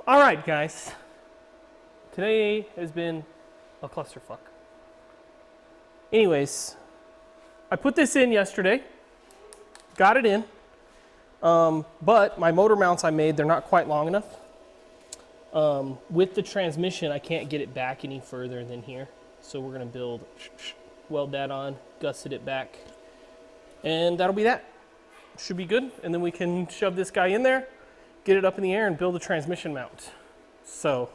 All right, guys. Today has been a clusterfuck. Anyways, I put this in yesterday, got it in, but my motor mounts I made, they're not quite long enough. With the transmission, I can't get it back any further than here. So we're gonna weld that on, gusset it back, and that'll be that. Should be good, and then we can shove this guy in there, get it up in the air, and build a transmission mount. So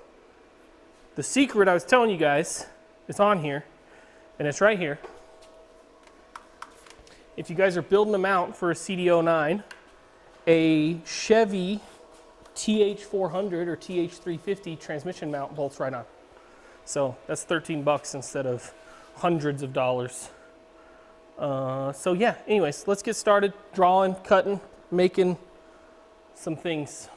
the secret I was telling you guys is on here, and it's right here. If you guys are building a mount for a CD09, a Chevy TH400 or TH350 transmission mount bolts right on. So that's 13 bucks instead of hundreds of dollars. So yeah, anyways, let's get started drawing, cutting, making some things.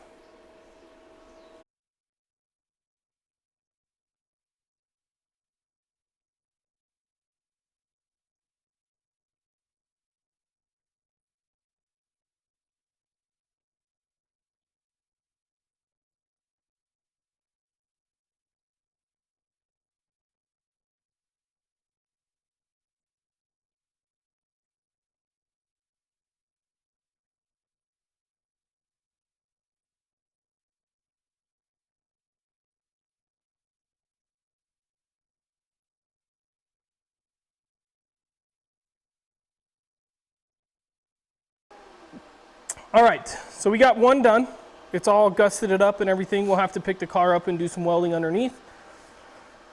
All right, so we got one done. It's all gusseted up and everything. We'll have to pick the car up and do some welding underneath.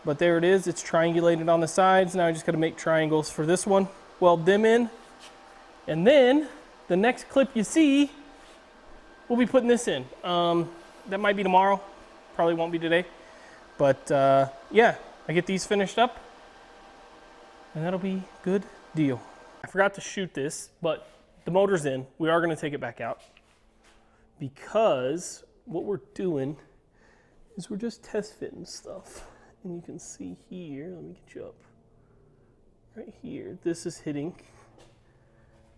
But there it is, it's triangulated on the sides. Now I just gotta make triangles for this one, weld them in. And then the next clip you see, we'll be putting this in. That might be tomorrow, probably won't be today. But yeah, I get these finished up and that'll be good deal. I forgot to shoot this, but the motor's in. We are gonna take it back out because what we're doing is we're just test fitting stuff. And you can see here, let me get you up. Right here, this is hitting.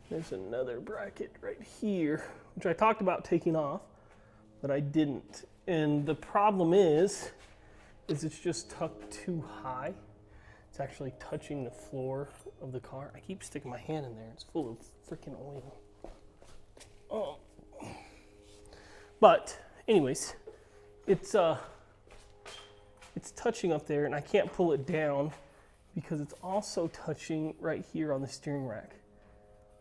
There's another bracket right here, which I talked about taking off, but I didn't. And the problem is it's just tucked too high. It's actually touching the floor of the car. I keep sticking my hand in there. It's full of freaking oil. Oh. But anyways, it's touching up there and I can't pull it down because it's also touching right here on the steering rack.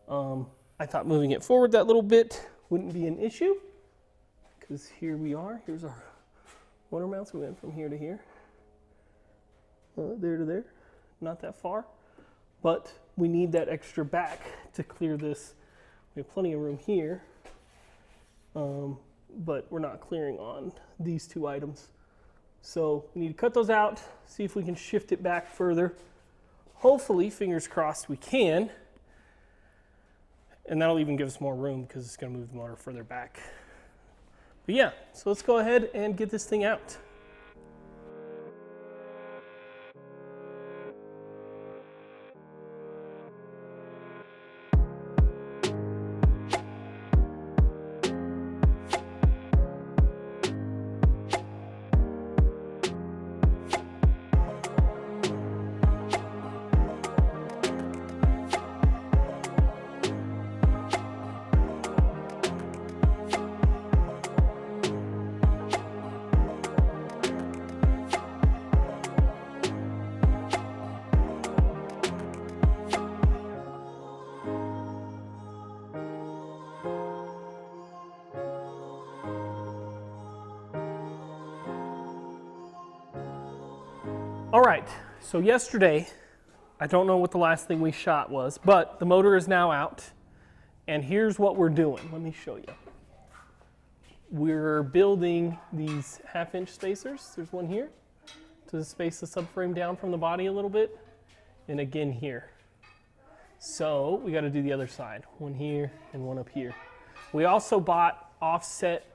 I thought moving it forward that little bit wouldn't be an issue because here we are. Here's our motor mounts. We went from here to here. There to there. Not that far, but we need that extra back to clear this. We have plenty of room here, but we're not clearing on these two items. So we need to cut those out, see if we can shift it back further. Hopefully, fingers crossed, we can. And that'll even give us more room because it's going to move the motor further back. But yeah, so let's go ahead and get this thing out. All right, so yesterday, I don't know what the last thing we shot was, but the motor is now out, and here's what we're doing. Let me show you. We're building these 1/2-inch spacers. There's one here to space the subframe down from the body a little bit, and again here. So we got to do the other side, one here and one up here. We also bought offset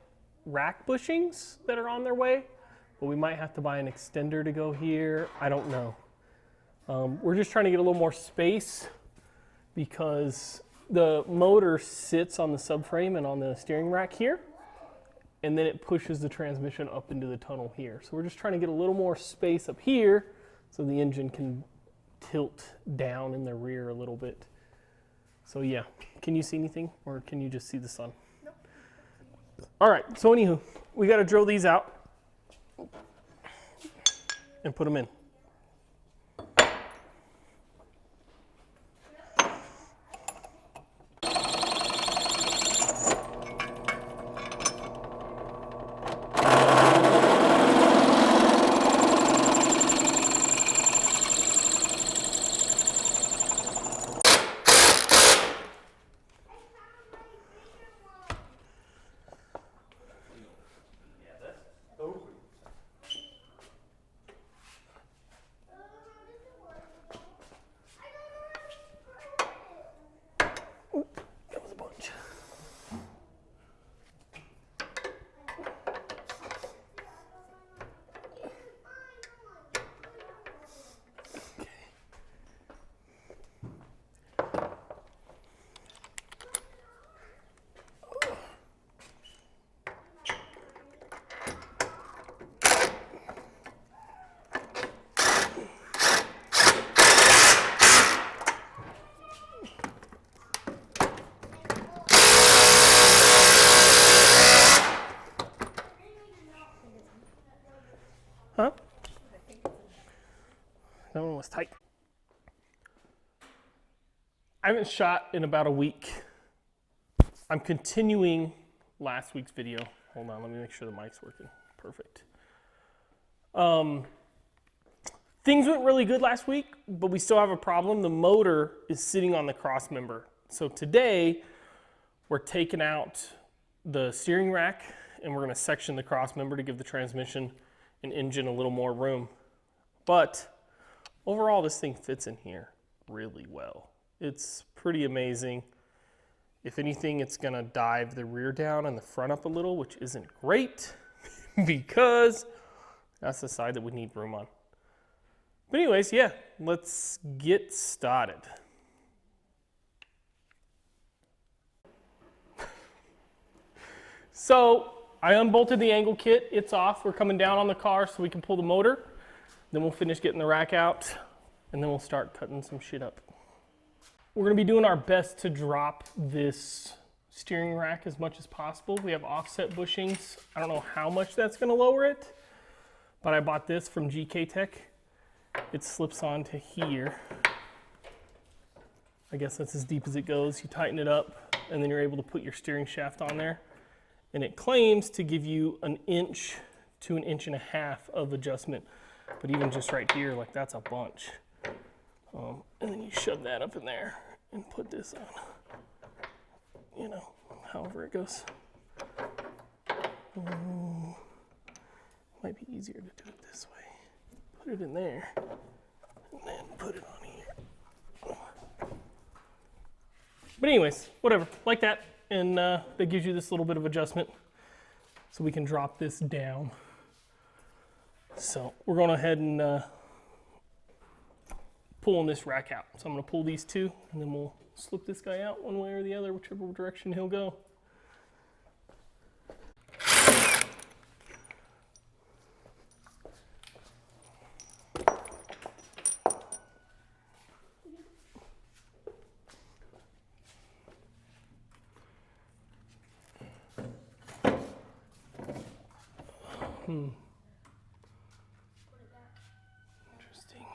rack bushings that are on their way. But we might have to buy an extender to go here. I don't know. We're just trying to get a little more space because the motor sits on the subframe and on the steering rack here. and then it pushes the transmission up into the tunnel here. So we're just trying to get a little more space up here so the engine can tilt down in the rear a little bit. So yeah, can you see anything, or can you just see the sun? Nope. All right, so anywho, we got to drill these out and put them in. Huh? That one was tight. I haven't shot in about a week. I'm continuing last week's video. Hold on, let me make sure the mic's working. Perfect. Things went really good last week, but we still have a problem. The motor is sitting on the cross member. So today, we're taking out the steering rack and we're gonna section the cross member to give the transmission and engine a little more room. But overall, this thing fits in here really well. It's pretty amazing. If anything, it's gonna dive the rear down and the front up a little, which isn't great because that's the side that we need room on. But anyways, yeah, let's get started. So I unbolted the angle kit, it's off. We're coming down on the car so we can pull the motor. Then we'll finish getting the rack out and then we'll start cutting some shit up. We're gonna be doing our best to drop this steering rack as much as possible. We have offset bushings. I don't know how much that's gonna lower it, but I bought this from GK Tech. It slips onto here. I guess that's as deep as it goes. You tighten it up and then you're able to put your steering shaft on there. And it claims to give you 1 inch to 1.5 inches of adjustment. But even just right here, like that's a bunch. And then you shove that up in there and put this on. You know, however it goes. Might be easier to do it this way. Put it in there and then put it on here. But anyways, whatever, like that. And that gives you this little bit of adjustment so we can drop this down. So we're going ahead and pulling this rack out. So I'm going to pull these two and then we'll slip this guy out one way or the other, whichever direction he'll go. Interesting.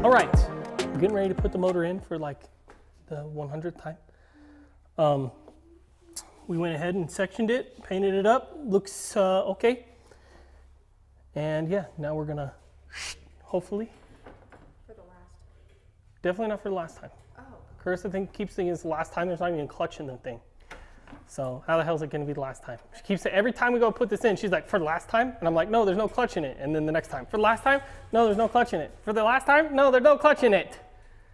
All right, we're getting ready to put the motor in for like the 100th time. We went ahead and sectioned it, painted it up, looks okay. And yeah, now we're gonna, hopefully. For the last. Definitely not for the last time. Oh. Carissa keeps thinking it's the last time, there's not even a clutch in the thing. So how the hell is it gonna be the last time? She keeps saying, every time we go put this in, she's like, for the last time? And I'm like, no, there's no clutch in it. And then the next time, for the last time? No, there's no clutch in it. For the last time? No, there's no clutch in it.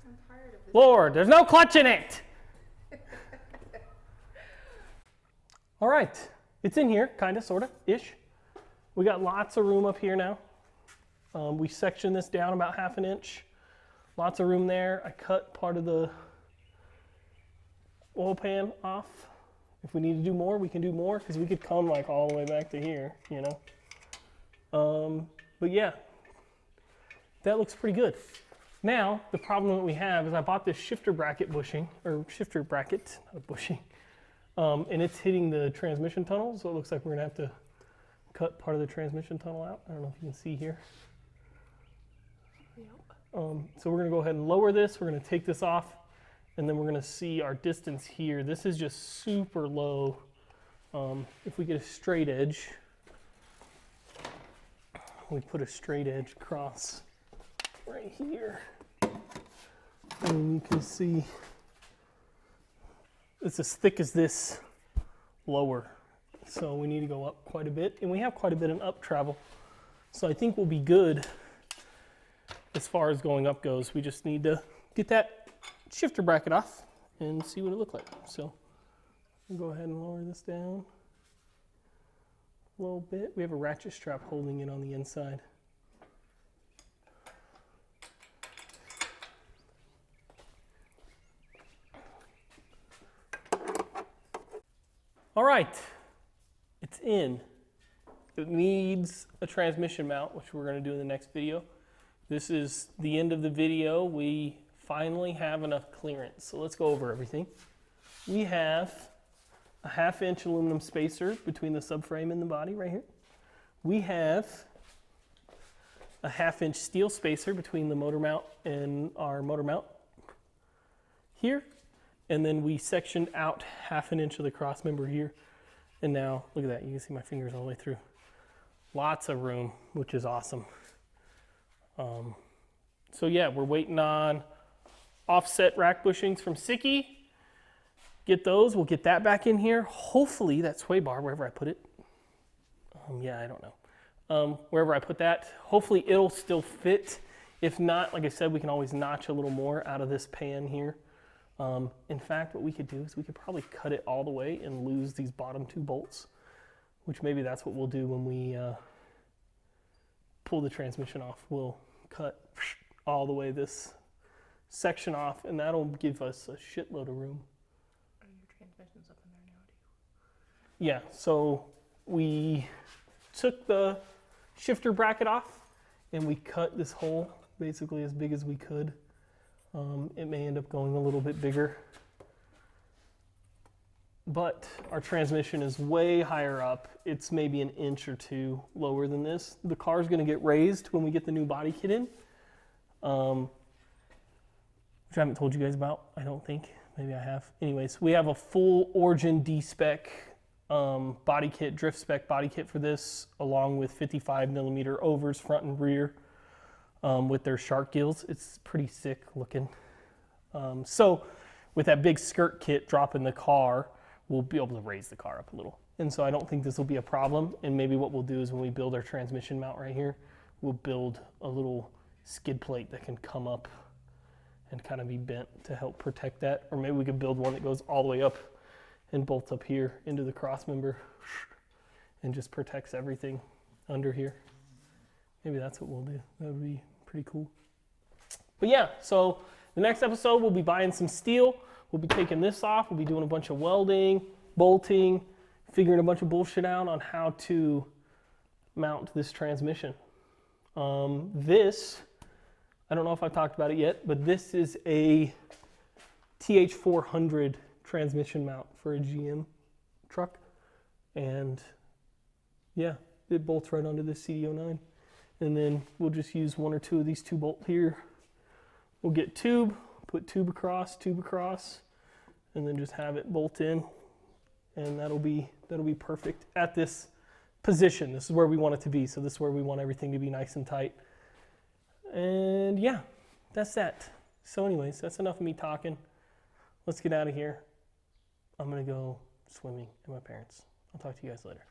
I'm tired of this. Lord, there's no clutch in it. All right, it's in here, kind of, sort of, ish. We got lots of room up here now. We sectioned this down about 1/2 inch. Lots of room there. I cut part of the oil pan off. If we need to do more, we can do more, because we could come like all the way back to here, you know. But yeah, that looks pretty good. Now, the problem that we have is I bought this shifter bracket bushing, or shifter bracket, not a bushing, and it's hitting the transmission tunnel, so it looks like we're gonna have to cut part of the transmission tunnel out. I don't know if you can see here. So we're gonna go ahead and lower this. We're gonna take this off, and then we're gonna see our distance here. This is just super low. If we get a straight edge, we put a straight edge across right here, and you can see it's as thick as this lower. So we need to go up quite a bit, and we have quite a bit of up travel. So I think we'll be good as far as going up goes. We just need to get that shifter bracket off and see what it looks like. So we'll go ahead and lower this down a little bit. We have a ratchet strap holding it on the inside. All right, it's in. It needs a transmission mount, which we're going to do in the next video. This is the end of the video. We finally have enough clearance. So let's go over everything. We have a 1/2 inch aluminum spacer between the subframe and the body right here. We have a 1/2 inch steel spacer between the motor mount and our motor mount here. And then we sectioned out 1/2 inch of the cross member here. And now, look at that, you can see my fingers all the way through. Lots of room, which is awesome. So yeah, we're waiting on offset rack bushings from Sicky. Get those, we'll get that back in here. Hopefully that sway bar, wherever I put it. Yeah, I don't know. Wherever I put that, hopefully it'll still fit. If not, like I said, we can always notch a little more out of this pan here. In fact, what we could do is we could probably cut it all the way and lose these bottom 2 bolts, which maybe that's what we'll do when we pull the transmission off. We'll cut all the way this section off, and that'll give us a shitload of room. Are your transmissions up in there now, too? Yeah, so we took the shifter bracket off, and we cut this hole basically as big as we could. It may end up going a little bit bigger, but our transmission is way higher up. It's maybe 1 inch or 2 lower than this. The car's going to get raised when we get the new body kit in, which I haven't told you guys about, I don't think. Maybe I have. Anyways, we have a full Origin D-spec body kit, drift spec body kit for this, along with 55mm overs front and rear. With their shark gills. It's pretty sick looking. So with that big skirt kit dropping the car, we'll be able to raise the car up a little. And so I don't think this will be a problem. And maybe what we'll do is when we build our transmission mount right here, we'll build a little skid plate that can come up and kind of be bent to help protect that. Or maybe we could build one that goes all the way up and bolts up here into the cross member and just protects everything under here. Maybe that's what we'll do. That would be pretty cool. But yeah, so the next episode we'll be buying some steel. We'll be taking this off. We'll be doing a bunch of welding, bolting, figuring a bunch of bullshit out on how to mount this transmission. This, I don't know if I've talked about it yet, but this is a TH400 transmission mount for a GM truck. And yeah, it bolts right onto this CD09. And then we'll just use 1 or 2 of these 2 bolts here. We'll get tube, put tube across, and then just have it bolt in. And that'll be perfect at this position. This is where we want it to be. So this is where we want everything to be nice and tight. And yeah, that's that. So anyways, that's enough of me talking. Let's get out of here. I'm gonna go swimming at my parents'. I'll talk to you guys later.